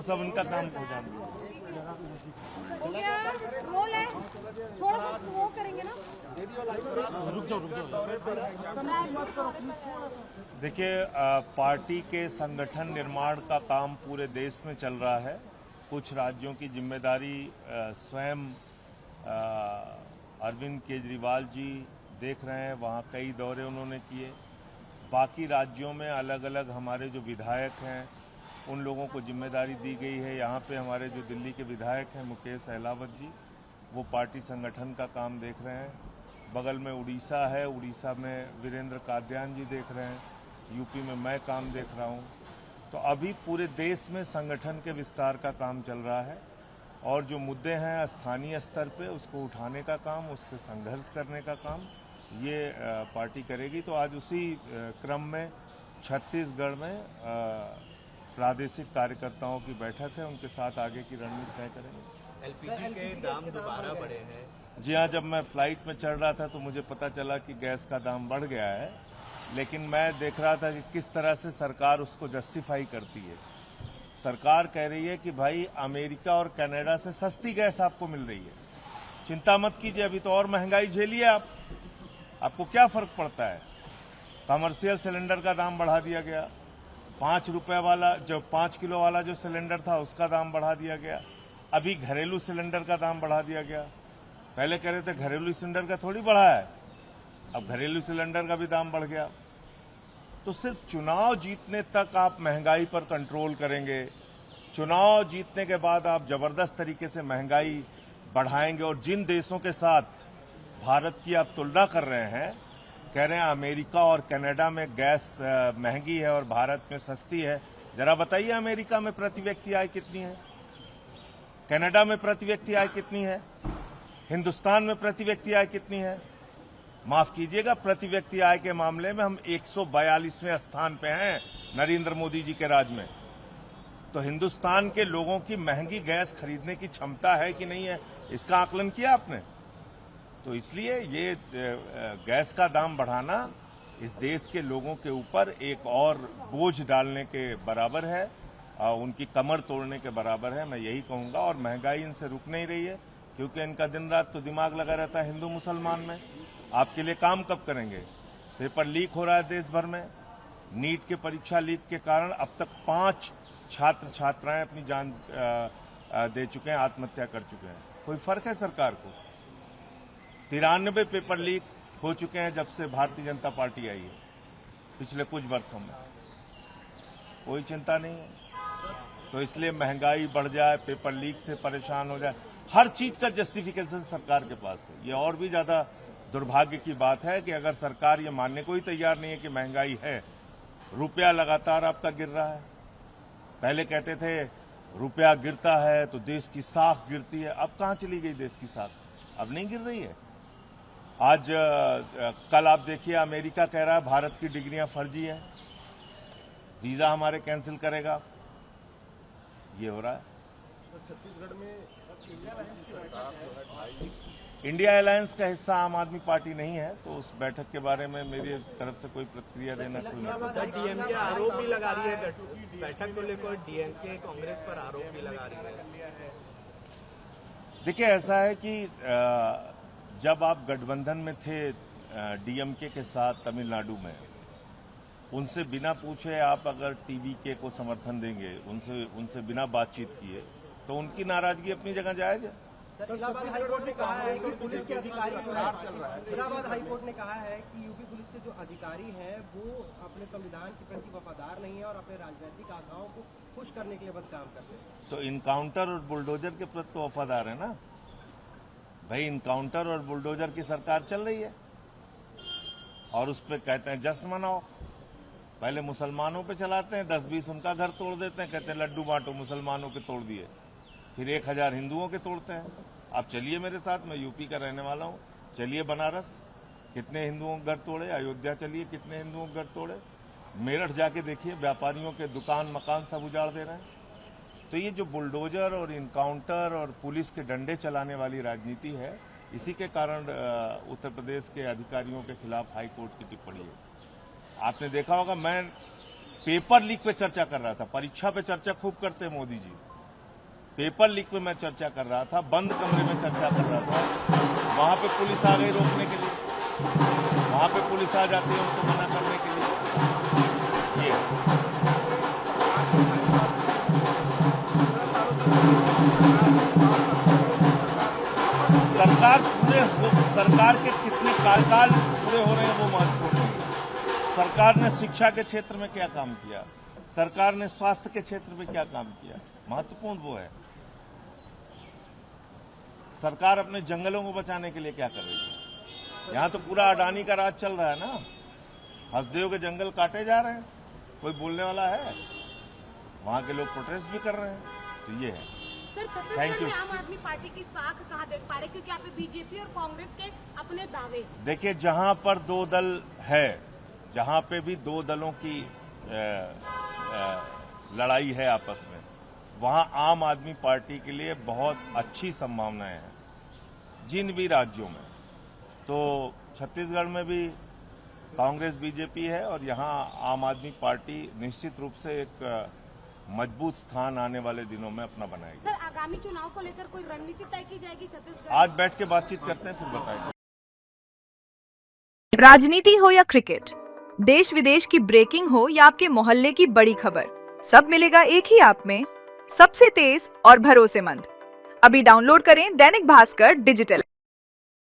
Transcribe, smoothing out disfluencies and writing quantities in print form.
सब उनका काम हो जाएंगे। हो गया, रोल है, थोड़ा सा वो करेंगे ना। रुक जाओ। देखिए, पार्टी के संगठन निर्माण का काम पूरे देश में चल रहा है। कुछ राज्यों की जिम्मेदारी स्वयं अरविंद केजरीवाल जी देख रहे हैं, वहाँ कई दौरे उन्होंने किए। बाकी राज्यों में अलग अलग हमारे जो विधायक हैं उन लोगों को जिम्मेदारी दी गई है। यहाँ पे हमारे जो दिल्ली के विधायक हैं मुकेश अहलावत जी, वो पार्टी संगठन का काम देख रहे हैं। बगल में उड़ीसा है, उड़ीसा में वीरेंद्र कादियान जी देख रहे हैं, यूपी में मैं काम देख रहा हूँ। तो अभी पूरे देश में संगठन के विस्तार का काम चल रहा है और जो मुद्दे हैं स्थानीय स्तर पे उसको उठाने का काम, उससे संघर्ष करने का काम ये पार्टी करेगी। तो आज उसी क्रम में छत्तीसगढ़ में प्रादेशिक कार्यकर्ताओं की बैठक है, उनके साथ आगे की रणनीति तय करेंगे। एलपीजी के दाम दोबारा बढ़े हैं। जी हाँ, जब मैं फ्लाइट में चढ़ रहा था तो मुझे पता चला कि गैस का दाम बढ़ गया है, लेकिन मैं देख रहा था कि किस तरह से सरकार उसको जस्टिफाई करती है। सरकार कह रही है कि भाई अमेरिका और कनाडा से सस्ती गैस आपको मिल रही है, चिंता मत कीजिए, अभी तो और महंगाई झेलिए आपको क्या फर्क पड़ता है। कमर्शियल सिलेंडर का दाम बढ़ा दिया गया, 5 रुपए वाला जो 5 किलो वाला जो सिलेंडर था उसका दाम बढ़ा दिया गया। अभी घरेलू सिलेंडर का दाम बढ़ा दिया गया। पहले कह रहे थे घरेलू सिलेंडर का थोड़ी बढ़ा है, अब घरेलू सिलेंडर का भी दाम बढ़ गया। तो सिर्फ चुनाव जीतने तक आप महंगाई पर कंट्रोल करेंगे, चुनाव जीतने के बाद आप जबरदस्त तरीके से महंगाई बढ़ाएंगे। और जिन देशों के साथ भारत की आप तुलना कर रहे हैं, कह रहे हैं अमेरिका और कनाडा में गैस महंगी है और भारत में सस्ती है, जरा बताइए अमेरिका में प्रति व्यक्ति आय कितनी है, कनाडा में प्रति व्यक्ति आय कितनी है, हिंदुस्तान में प्रति व्यक्ति आय कितनी है। माफ कीजिएगा, प्रति व्यक्ति आय के मामले में हम 142वें स्थान पे हैं नरेंद्र मोदी जी के राज में। तो हिंदुस्तान के लोगों की महंगी गैस खरीदने की क्षमता है कि नहीं है, इसका आकलन किया आपने? तो इसलिए ये गैस का दाम बढ़ाना इस देश के लोगों के ऊपर एक और बोझ डालने के बराबर है, उनकी कमर तोड़ने के बराबर है, मैं यही कहूंगा। और महंगाई इनसे रुक नहीं रही है, क्योंकि इनका दिन रात तो दिमाग लगा रहता है हिंदू मुसलमान में। आपके लिए काम कब करेंगे? पेपर लीक हो रहा है देश भर में, नीट के परीक्षा लीक के कारण अब तक 5 छात्र छात्राएं अपनी जान दे चुके हैं, आत्महत्या कर चुके हैं। कोई फर्क है सरकार को? 93 पेपर लीक हो चुके हैं जब से भारतीय जनता पार्टी आई है पिछले कुछ वर्षों में, कोई चिंता नहीं है। तो इसलिए महंगाई बढ़ जाए, पेपर लीक से परेशान हो जाए, हर चीज का जस्टिफिकेशन सरकार के पास है। ये और भी ज्यादा दुर्भाग्य की बात है कि अगर सरकार ये मानने को ही तैयार नहीं है कि महंगाई है, रुपया लगातार आपका गिर रहा है। पहले कहते थे रुपया गिरता है तो देश की साख गिरती है, अब कहां चली गई देश की साख? अब नहीं गिर रही है। आज कल आप देखिए अमेरिका कह रहा है भारत की डिग्रियां फर्जी है, वीजा हमारे कैंसिल करेगा, ये हो रहा है। छत्तीसगढ़ में इंडिया अलायंस का हिस्सा आम आदमी पार्टी नहीं है, तो उस बैठक के बारे में मेरी तरफ से कोई प्रतिक्रिया देना कोई नहीं। डीएमके आरोप भी लगा रही है बैठक को लेकर, डीएमके कांग्रेस पर आरोप भी लगा रही है। देखिए, ऐसा है कि जब आप गठबंधन में थे डीएमके के साथ तमिलनाडु में, उनसे बिना पूछे आप अगर टीवीके को समर्थन देंगे, उनसे बिना बातचीत किए, तो उनकी नाराजगी अपनी जगह जायज है। इलाहाबाद हाईकोर्ट ने कहा है कि पुलिस के अधिकारी इलाहाबाद हाईकोर्ट ने कहा है कि यूपी पुलिस के जो अधिकारी हैं वो अपने संविधान के प्रति वफादार नहीं है और अपने राजनीतिक आशाओं को खुश करने के लिए बस काम करते हैं। तो इनकाउंटर और बुलडोजर के प्रति तो वफादार है ना भाई। इनकाउंटर और बुलडोजर की सरकार चल रही है और उस पर कहते हैं जश्न मनाओ। पहले मुसलमानों पे चलाते हैं, 10-20 उनका घर तोड़ देते हैं, कहते हैं लड्डू बांटो, मुसलमानों के तोड़ दिए। फिर 1000 हिंदुओं के तोड़ते हैं। आप चलिए मेरे साथ, मैं यूपी का रहने वाला हूं, चलिए बनारस, कितने हिंदुओं के घर तोड़े, अयोध्या चलिए कितने हिंदुओं के घर तोड़े, मेरठ जाके देखिए व्यापारियों के दुकान मकान सब उजाड़ दे रहे हैं। तो ये जो बुलडोजर और इनकाउंटर और पुलिस के डंडे चलाने वाली राजनीति है, इसी के कारण उत्तर प्रदेश के अधिकारियों के खिलाफ हाईकोर्ट की टिप्पणी है। आपने देखा होगा, मैं पेपर लीक पे चर्चा कर रहा था, परीक्षा पे चर्चा खूब करते मोदी जी, पेपर लीक पे मैं चर्चा कर रहा था, बंद कमरे में चर्चा कर रहा था, वहां पे पुलिस आ गई रोकने के लिए। वहां पे पुलिस आ जाती है उनको मना करने के लिए। ये सरकार के कितने कार्यकाल पूरे हो रहे हैं वो महत्वपूर्ण नहीं है। सरकार ने शिक्षा के क्षेत्र में क्या काम किया, सरकार ने स्वास्थ्य के क्षेत्र में क्या काम किया, महत्वपूर्ण वो है। सरकार अपने जंगलों को बचाने के लिए क्या कर रही है। यहां तो पूरा अडानी का राज चल रहा है ना, हसदेव के जंगल काटे जा रहे हैं, कोई बोलने वाला है? वहां के लोग प्रोटेस्ट भी कर रहे हैं, तो ये है। सर, छत्तीसगढ़ में आम आदमी पार्टी की साख कहाँ देख पा रहे, क्योंकि यहाँ पे बीजेपी और कांग्रेस के अपने दावे। देखिए, जहां पर दो दल है, जहां पे भी दो दलों की लड़ाई है आपस में, वहां आम आदमी पार्टी के लिए बहुत अच्छी संभावनाएं हैं जिन भी राज्यों में। तो छत्तीसगढ़ में भी कांग्रेस बीजेपी है और यहां आम आदमी पार्टी निश्चित रूप से एक मजबूत स्थान आने वाले दिनों में अपना बनाएगी। सर, आगामी चुनाव को लेकर कोई रणनीति तय की जाएगी छत्तीसगढ़? आज बैठ के बातचीत करते हैं, फिर बताएंगे। राजनीति हो या क्रिकेट, देश विदेश की ब्रेकिंग हो या आपके मोहल्ले की बड़ी खबर, सब मिलेगा एक ही ऐप में, सबसे तेज और भरोसेमंद। अभी डाउनलोड करें दैनिक भास्कर डिजिटल।